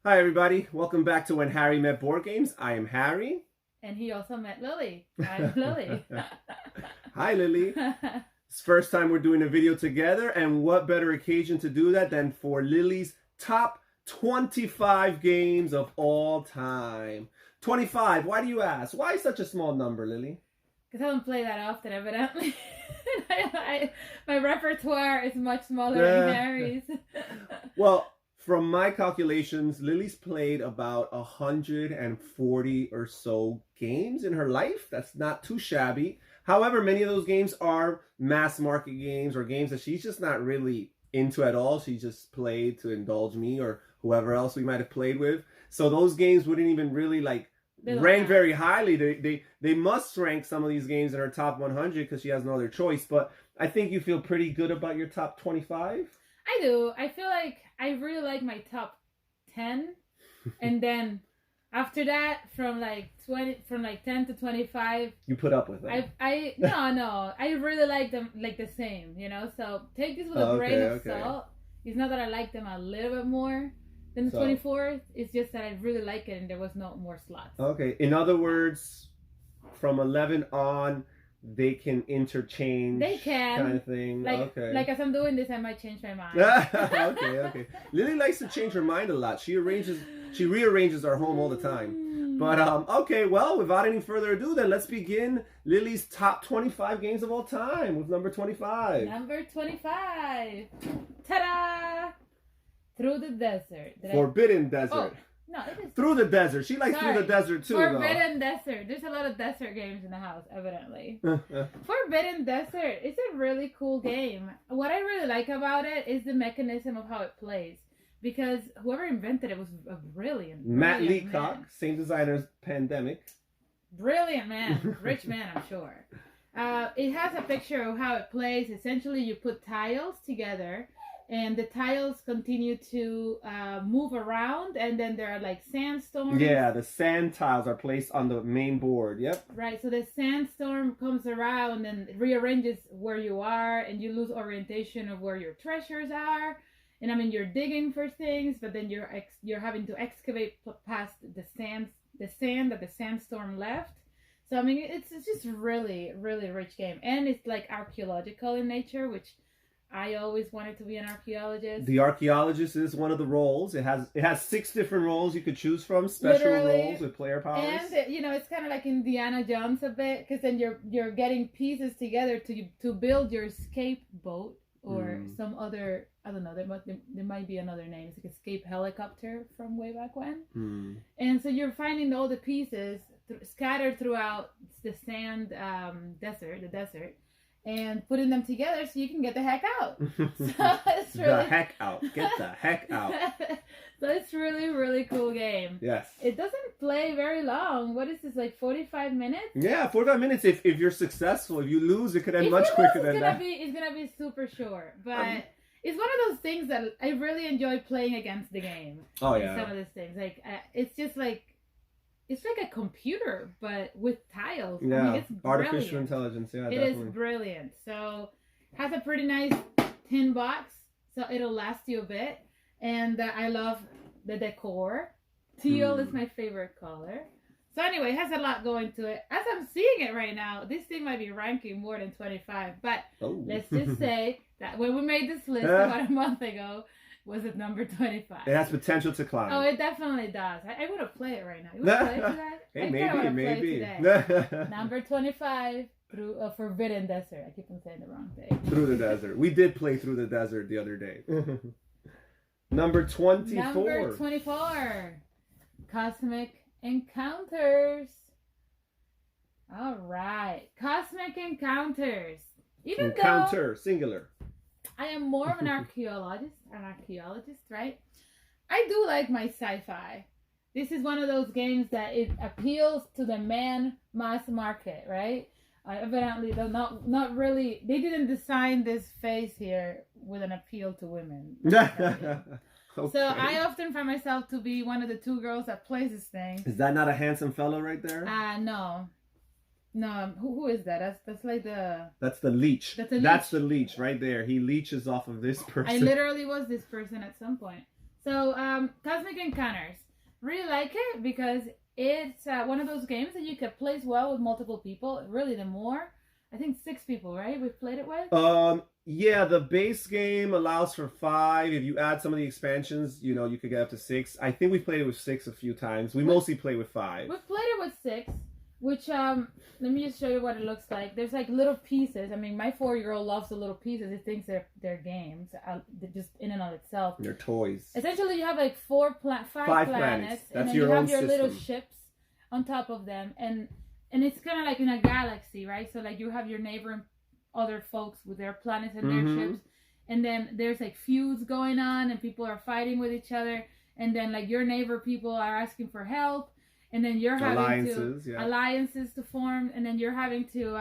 Hi everybody, welcome back to When Harry Met Board Games. I am Harry. And he also met Lily. I'm Lily. Hi Lily. It's the first time we're doing a video together, and what better occasion to do that than for Lily's top 25 games of all time. 25, why do you ask? Why such a small number, Lily? Because I don't play that often, evidently. My repertoire is much smaller than Harry's. Well, from my calculations, Lily's played about 140 or so games in her life. That's not too shabby. However, many of those games are mass market games or games that she's just not really into at all. She just played to indulge me or whoever else we might have played with. So those games wouldn't even really rank very highly. They must rank some of these games in her top 100 because she has no other choice. But I think you feel pretty good about your top 25. I do. I feel like I really like my top 10, and then after that, from 10 to 25, you put up with them. I really like them like the same, So take this with a grain of salt. It's not that I like them a little bit more than the 24th. It's just that I really like it, and there was no more slots. Okay. In other words, from 11 on, they can interchange. They can. Kind of thing. Like as I'm doing this, I might change my mind. Okay. Lily likes to change her mind a lot. She rearranges our home all the time. But okay, well, without any further ado, then let's begin Lily's top 25 games of all time with number 25. Number 25. Ta-da! Through the Desert. Forbidden Desert. Oh. No, it is Through the Desert. She likes Through the Desert too. Forbidden Desert. There's a lot of desert games in the house, evidently. Forbidden Desert. It's a really cool game. What I really like about it is the mechanism of how it plays. Because whoever invented it was a brilliant Matt man. Leacock, same designer as Pandemic. Brilliant man. Rich man, I'm sure. It has a picture of how it plays. Essentially, you put tiles together, and the tiles continue to move around, and then there are like sandstorms. Yeah, the sand tiles are placed on the main board. Yep. Right, so the sandstorm comes around and rearranges where you are, and you lose orientation of where your treasures are. And I mean, you're digging for things, but then you're having to excavate past the sand that the sandstorm left. So I mean, it's just really, really rich game, and it's like archaeological in nature, which I always wanted to be an archaeologist. The archaeologist is one of the roles. It has 6 different roles you could choose from, special roles with player powers. And it's kind of like Indiana Jones a bit, because then you're getting pieces together to build your escape boat or some other, I don't know, there might be another name. It's like escape helicopter from way back when. And so you're finding all the pieces scattered throughout the sand desert. And putting them together so you can get the heck out. So it's really... The heck out. Get the heck out. So it's really, really cool game. Yes. It doesn't play very long. What is this, like 45 minutes? Yeah, 45 minutes if you're successful. If you lose, it could end much quicker than that. It's going to be super short. But it's one of those things that I really enjoy playing against the game. Oh, yeah. Some of these things. Like, it's just like... It's like a computer, but with tiles. Yeah, I mean, it's artificial intelligence. Yeah, it is brilliant. So, has a pretty nice tin box, so it'll last you a bit. And I love the decor. Teal is my favorite color. So anyway, it has a lot going to it. As I'm seeing it right now, this thing might be ranking more than 25. But let's just say that when we made this list about a month ago, was it number 25? It has potential to climb. Oh, it definitely does. I want to play it right now. You want to play it today? Hey, maybe. Number 25, through Forbidden Desert. I keep on saying the wrong thing. Through the Desert. We did play Through the Desert the other day. Number 24. Number 24, Cosmic Encounters. All right, Cosmic Encounters. Encounter, singular. I am more of an archaeologist, right? I do like my sci-fi. This is one of those games that it appeals to the mass market, right? Evidently, they're not really. They didn't design this face here with an appeal to women. Okay. So I often find myself to be one of the 2 girls that plays this thing. Is that not a handsome fellow right there? No. No, who is that? That's like the... That's the leech. That's the leech. That's the leech right there. He leeches off of this person. I literally was this person at some point. So, Cosmic Encounters. Really like it because it's one of those games that you can play as well with multiple people. Really, the more, I think 6 people, right? We've played it with. Yeah, the base game allows for 5. If you add some of the expansions, you know, you could get up to 6. I think we played it with 6 a few times. We mostly play with 5. We've played it with 6, which let me just show you what it looks like. There's like little pieces. I mean, my 4-year-old loves the little pieces. He thinks they're games. They're just in and of itself. They're toys. Essentially, you have like 5 planets. That's and then your you own have your system. little ships on top of them, and it's kind of like in a galaxy, right? So like you have your neighbor and other folks with their planets and their ships, and then there's like feuds going on, and people are fighting with each other, and then like your neighbor people are asking for help. And then you're having alliances to form, and then you're having to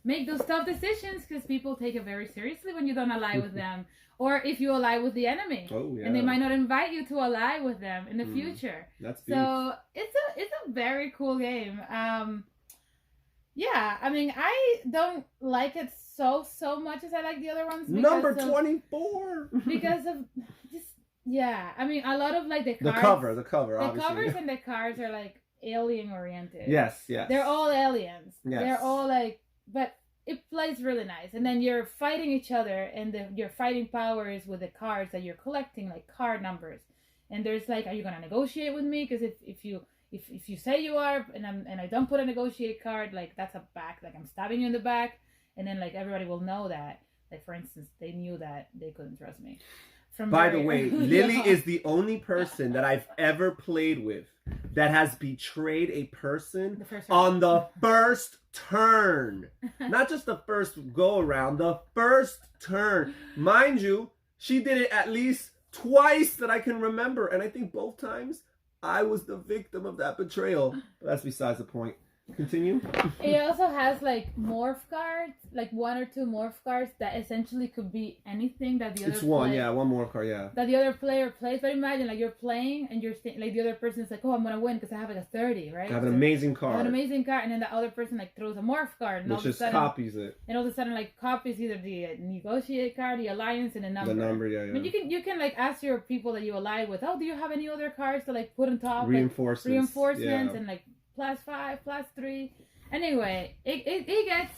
make those tough decisions because people take it very seriously when you don't ally with them, or if you ally with the enemy, and they might not invite you to ally with them in the future. That's beef. So it's a very cool game. Yeah, I mean, I don't like it so much as I like the other ones. Number 24. Because of just I mean, a lot of like the cards, the cover, obviously. The covers and the cards are like alien oriented. Yes. They're all aliens. Yes. They're all like, but it plays really nice. And then you're fighting each other, and your fighting power is with the cards that you're collecting, like card numbers. And there's like, are you gonna negotiate with me? Because if you say you are, and I don't put a negotiate card, like that's a back, like I'm stabbing you in the back, and then like everybody will know that. Like for instance, they knew that they couldn't trust me. By the way, Lily is the only person that I've ever played with that has betrayed a person on the first turn. Not just the first go around, the first turn. Mind you, she did it at least twice that I can remember. And I think both times I was the victim of that betrayal. But that's besides the point. Continue. It also has like morph cards, like 1 or 2 morph cards that essentially could be anything that the other. It's one morph card, that the other player plays. But imagine like you're playing and you're like the other person's like, oh, I'm gonna win because I have like a 30, right? I have an amazing card. I have an amazing card, and then the other person like throws a morph card, and which just copies it. And all of a sudden like copies either the negotiate card, the alliance, and the number. The number, yeah. I mean, you can like ask your people that you ally with, oh, do you have any other cards to like put on top? Reinforcements and like +5, +3. Anyway, it gets,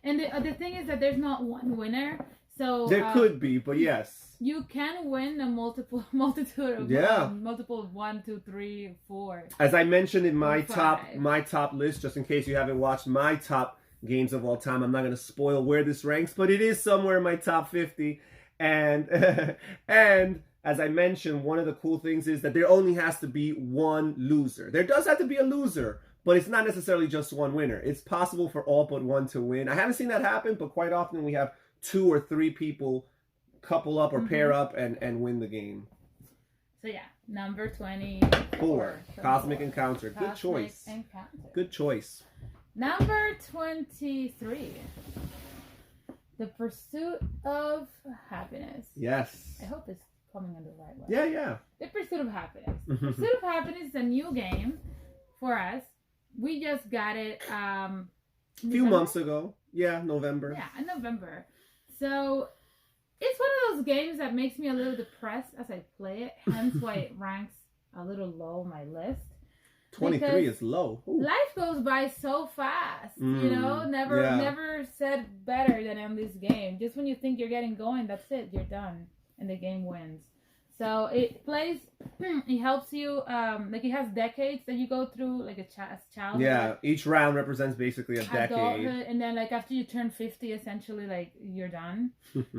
and the thing is that there's not one winner. So there could be, but yes, you can win a multitude of multiple of 1, 2, 3, 4. As I mentioned in my top list, just in case you haven't watched my top games of all time, I'm not going to spoil where this ranks, but it is somewhere in my top 50. And and as I mentioned, one of the cool things is that there only has to be one loser. There does have to be a loser, but it's not necessarily just one winner. It's possible for all but one to win. I haven't seen that happen, but quite often we have 2 or 3 people couple up or pair up and win the game. So yeah, number 24. Cosmic Encounter. Good choice. Good choice. Number 23. The Pursuit of Happiness. Yes. I hope it's coming in the right way. Yeah. The Pursuit of Happiness. The Pursuit of Happiness is a new game for us. We just got it a few months ago. Yeah, November. Yeah, in November. So it's one of those games that makes me a little depressed as I play it. Hence why it ranks a little low on my list. 23 is low. Ooh. Life goes by so fast, you know. Never said better than on this game. Just when you think you're getting going, that's it. You're done, and the game wins. So it plays. It helps you. Like it has decades that you go through, like a childhood. Yeah, each round represents basically a decade. Adulthood, and then like after you turn 50, essentially like you're done.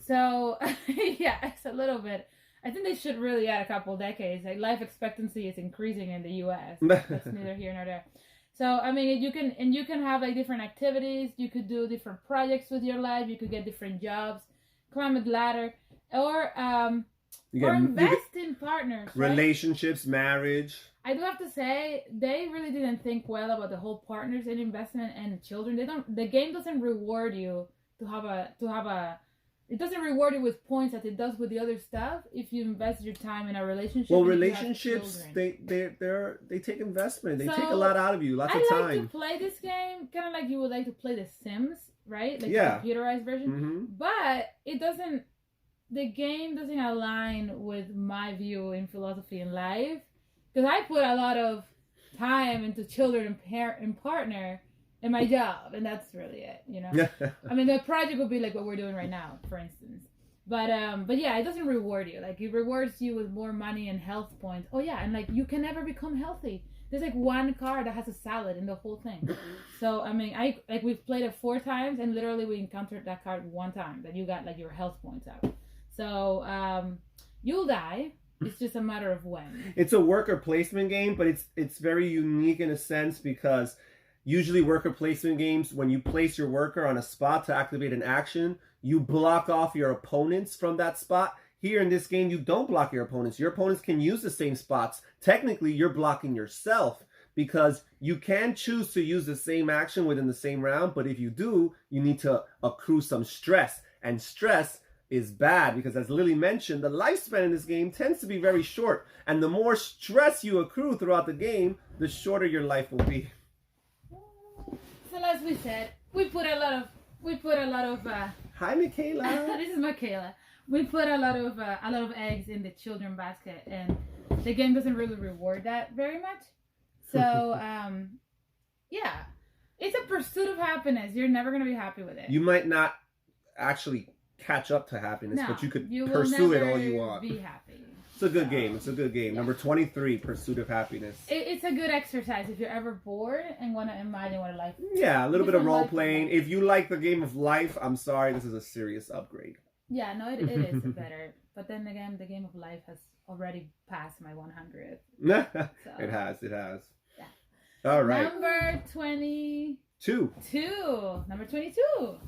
So yeah, it's a little bit. I think they should really add a couple decades. Like life expectancy is increasing in the U.S. That's neither here nor there. So I mean, you can have like different activities. You could do different projects with your life. You could get different jobs, climb a ladder, or invest in partners. Relationships, right? Marriage. I do have to say they really didn't think well about the whole partners and investment and children. The game doesn't reward you to have a. It doesn't reward you with points as it does with the other stuff if you invest your time in a relationship. Well, relationships, they take investment. They take a lot out of you, lots of time. I like to play this game kind of like you would like to play The Sims, right? Like the computerized version. But it doesn't the game doesn't align with my view in philosophy in life, because I put a lot of time into children and partner in my job, and that's really it, you know. I mean, the project would be like what we're doing right now, for instance. But yeah, it doesn't reward you. Like, it rewards you with more money and health points. Oh yeah, and like you can never become healthy. There's like one card that has a salad in the whole thing. So I mean, we've played it 4 times, and literally we encountered that card 1 time that you got like your health points out. So you'll die. It's just a matter of when. It's a worker placement game, but it's very unique in a sense, because usually worker placement games, when you place your worker on a spot to activate an action, you block off your opponents from that spot. Here in this game, you don't block your opponents. Your opponents can use the same spots. Technically, you're blocking yourself, because you can choose to use the same action within the same round, but if you do, you need to accrue some stress. And stress is bad, because as Lily mentioned, the lifespan in this game tends to be very short. And the more stress you accrue throughout the game, the shorter your life will be. So as we said, we put a lot of Hi, Michaela. This is Michaela. We put a lot of eggs in the children basket, and the game doesn't really reward that very much. So yeah, it's a pursuit of happiness. You're never gonna be happy with it. You might not actually catch up to happiness, but you could pursue it all you want. Be happy. It's a good game. It's a good game. Yeah. Number 23, Pursuit of Happiness. It's a good exercise if you're ever bored and want to imagine what a life is. Yeah, a little bit of role playing. If you like the game of life, I'm sorry, this is a serious upgrade. Yeah, no, it is better. But then again, the game of life has already passed my 100. So. It has. Yeah. All right. Number 22. Number 22.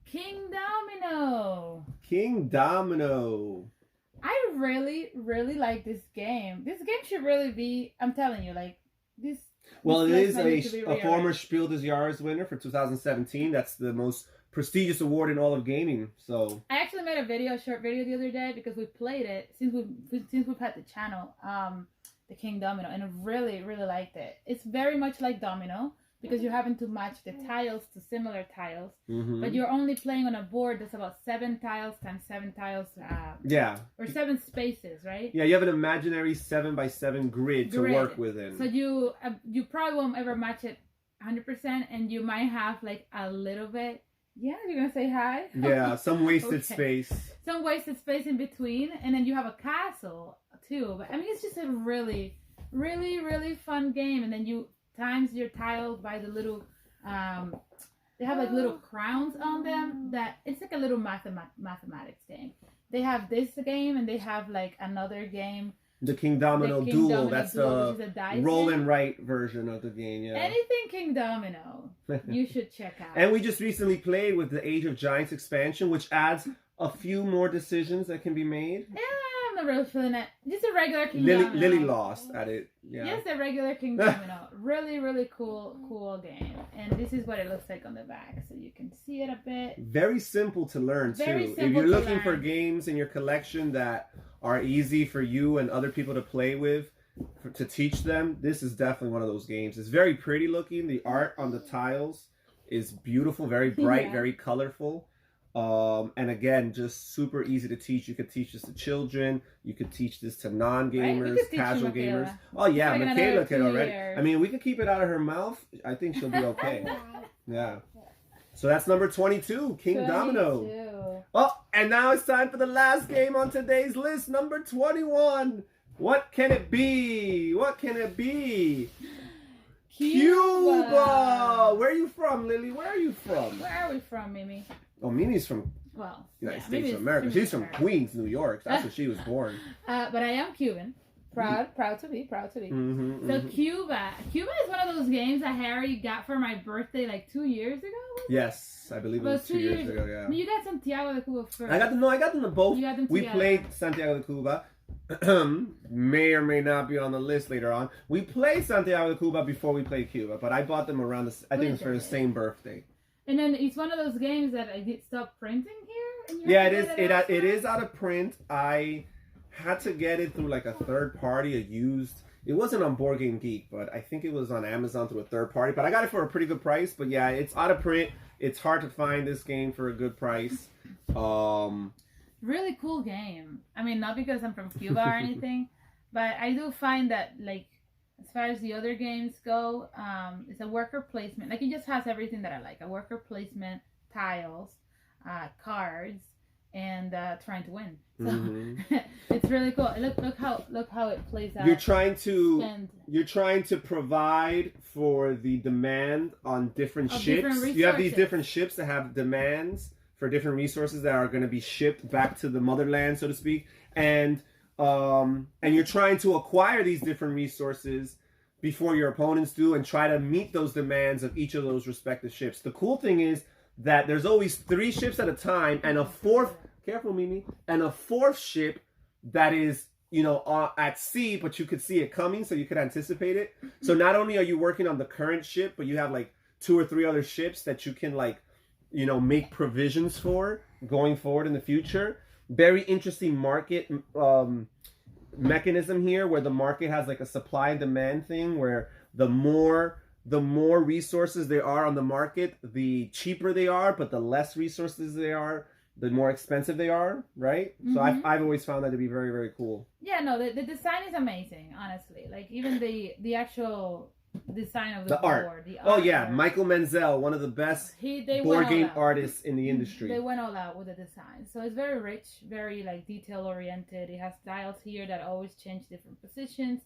King Domino. King Domino. I really, really like this game. This game should really be, I'm telling you, like, this. Well, it is a former Spiel des Jahres winner for 2017. That's the most prestigious award in all of gaming. So I actually made a short video the other day, because we played it since we've had the channel, the King Domino, and I really, really liked it. It's very much like Domino, because you're having to match the tiles to similar tiles, but you're only playing on a board that's about 7 tiles times 7 tiles. Or 7 spaces, right? Yeah, you have an imaginary 7x7 grid to work within. So you probably won't ever match it 100%, and you might have like a little bit. Yeah, you're gonna say hi. Yeah, some wasted space. Some wasted space in between, and then you have a castle too. But I mean, it's just a really, really, really fun game, and then you times your tiles by the little they have like little crowns on them, that it's like a little mathematics game. They have this game, and they have like another game, the King Domino Duel. That's the roll and write version of the game. Yeah, anything King Domino you should check out. And we just recently played with the Age of Giants expansion, which adds a few more decisions that can be made. Yeah, I'm not really feeling it. Just a regular King Domino. Lily lost at it. Yeah. Just a regular King Domino. Really, really cool game. And this is what it looks like on the back, so you can see it a bit. Very simple to learn too. If you're looking for games in your collection that are easy for you and other people to play with, to teach them, this is definitely one of those games. It's very pretty looking. The art on the tiles is beautiful, very bright, very colorful. And again, just super easy to teach. You could teach this to children. You could teach this to non-gamers, casual gamers. Oh yeah, Michaela could already. I mean, we could keep it out of her mouth. I think she'll be okay. Yeah. So that's number 22, King Domino. Oh, and now it's time for the last game on today's list, number 21. What can it be? What can it be? Cuba. Where are you from, Lily? Where are you from? Where are we from, Mimi? Oh, Mimi's from United States of America. She's from Queens, New York. That's where she was born. But I am Cuban. Proud to be. So Cuba is one of those games that Harry got for my birthday like 2 years ago. Yes, I believe it was 2 years ago. Yeah. I mean, you got Santiago de Cuba first. I got them both. We played Santiago de Cuba. May or may not be on the list later on. We played Santiago de Cuba before we played Cuba, but I bought them around I think it's for the same birthday. And then it's one of those games that I did stop printing here. Yeah, it is out of print. I had to get it through like a third party, a used. It wasn't on Board Game Geek, but I think it was on Amazon through a third party. But I got it for a pretty good price. But yeah, it's out of print. It's hard to find this game for a good price. really cool game. I mean, not because I'm from Cuba or anything, but I do find that, like, as far as the other games go, it's a worker placement. Like, it just has everything that I like: a worker placement, tiles, cards, and trying to win. So it's really cool. Look how it plays out. You're trying to provide for the demand on different ships. You have these different ships that have demands for different resources that are going to be shipped back to the motherland, so to speak, and you're trying to acquire these different resources before your opponents do, and try to meet those demands of each of those respective ships. The cool thing is that there's always 3 ships at a time, and a fourth. Careful, Mimi. And a fourth ship that is, at sea, but you could see it coming, so you could anticipate it. So not only are you working on the current ship, but you have like 2 or 3 other ships that you can make provisions for going forward in the future. Very interesting market mechanism here, where the market has like a supply and demand thing, where the more resources there are on the market, the cheaper they are, but the less resources they are, the more expensive they are, right? So I've always found that to be very, very cool. Yeah, no, the design is amazing, honestly. Like, even the actual design of the board, art. Oh yeah, Michael Menzel, one of the best board game artists in the industry. They went all out with the design. So it's very rich, very like detail oriented. It has tiles here that always change different positions.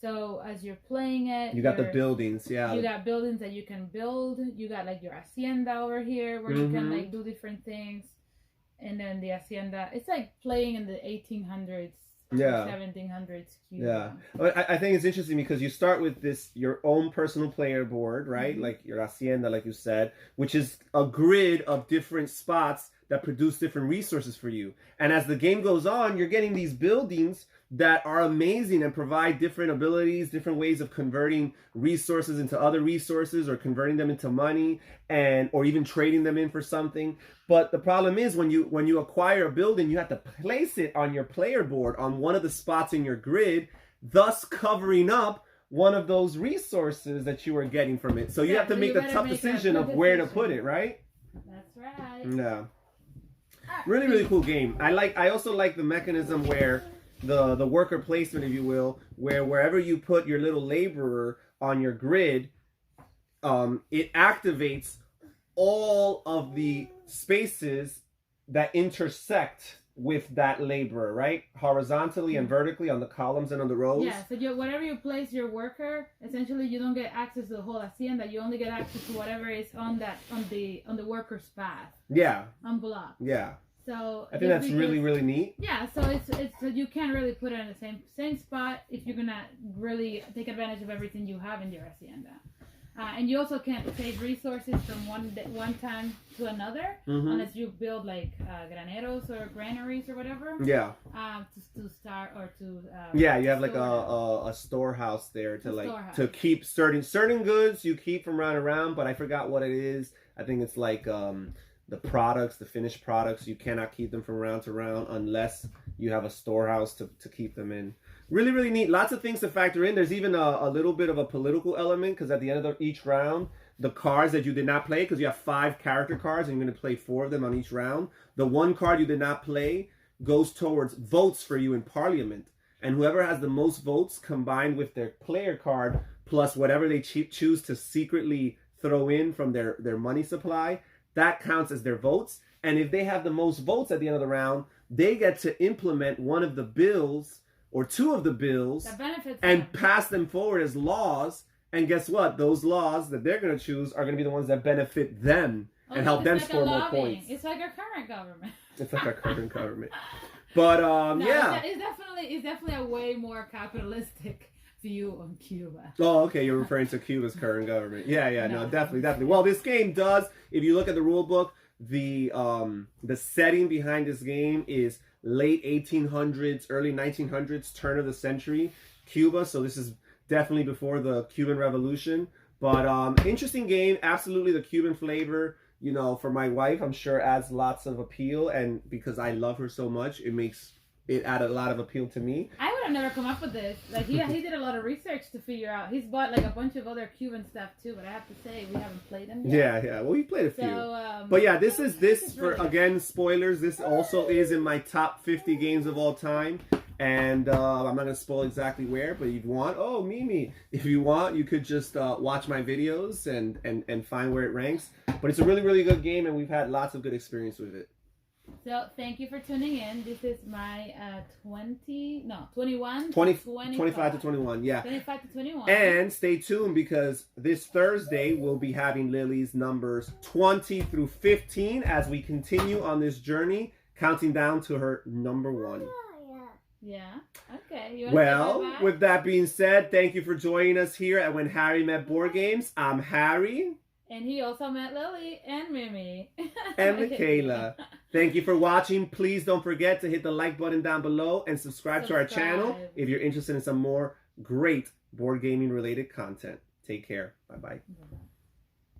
So as you're playing it, you got the buildings, yeah. You got buildings that you can build. You got like your hacienda over here where you can like do different things. And then the hacienda, it's like playing in the 1800s, 1700s Cuba. Yeah. I think it's interesting because you start with your own personal player board, right? Like your hacienda, like you said, which is a grid of different spots that produce different resources for you. And as the game goes on, you're getting these buildings that are amazing and provide different abilities, different ways of converting resources into other resources, or converting them into money, or even trading them in for something. But the problem is when you acquire a building, you have to place it on your player board on one of the spots in your grid, thus covering up one of those resources that you were getting from it. So you have to make the tough decision of where to put it, right? That's right. Yeah. Really, really cool game. I also like the mechanism where the worker placement, if you will, where wherever you put your little laborer on your grid, it activates all of the spaces that intersect with that laborer, right? Horizontally and vertically on the columns and on the rows. Yeah, so whatever you place your worker, essentially you don't get access to the whole hacienda. You only get access to whatever is on the worker's path. Yeah. Unblocked. Yeah. So I think that's really, really neat. Yeah, so it's you can't really put it in the same spot if you're gonna really take advantage of everything you have in your hacienda. And you also can't save resources from one time to another unless you build like graneros or granaries or whatever. Yeah. To start or to. Yeah, you have like a storehouse there to keep certain goods you keep from running around, but I forgot what it is. I think it's like the finished products, you cannot keep them from round to round unless you have a storehouse to keep them in. Really, really neat. Lots of things to factor in. There's even a little bit of a political element, because at the end of each round, the cards that you did not play, because you have 5 character cards and you're going to play 4 of them on each round, the one card you did not play goes towards votes for you in Parliament. And whoever has the most votes combined with their player card plus whatever they choose to secretly throw in from their money supply, that counts as their votes. And if they have the most votes at the end of the round, they get to implement one of the bills or 2 of the bills and pass them forward as laws. And guess what? Those laws that they're going to choose are going to be the ones that benefit them and help them score more points. It's like our current government. It's like our current government. But yeah. It's definitely a way more capitalistic view on Cuba. Oh, okay. You're referring to Cuba's current government. Yeah. No, definitely. Well, this game does, if you look at the rule book, the setting behind this game is late 1800s, early 1900s, turn of the century Cuba. So this is definitely before the Cuban Revolution. But interesting game. Absolutely the Cuban flavor, for my wife, I'm sure adds lots of appeal. And because I love her so much, it added a lot of appeal to me. I would have never come up with this. Like he did a lot of research to figure out. He's bought like a bunch of other Cuban stuff too, but I have to say we haven't played them yet. Yeah. Well, we played a few. So, but yeah, this is for really again spoilers. This also is in my top 50 games of all time. And I'm not gonna spoil exactly where, but if you want, Mimi, if you want, you could just watch my videos and find where it ranks. But it's a really, really good game, and we've had lots of good experience with it. So thank you for tuning in. This is my 25 to 21, yeah. 25 to 21. And stay tuned because this Thursday we'll be having Lily's numbers 20 through 15 as we continue on this journey, counting down to her number 1. Yeah. Okay. Well, with that being said, thank you for joining us here at When Harry Met Board Games. I'm Harry. And he also met Lily and Mimi. And Michaela. Thank you for watching. Please don't forget to hit the like button down below and subscribe to our channel if you're interested in some more great board gaming related content. Take care. Bye-bye.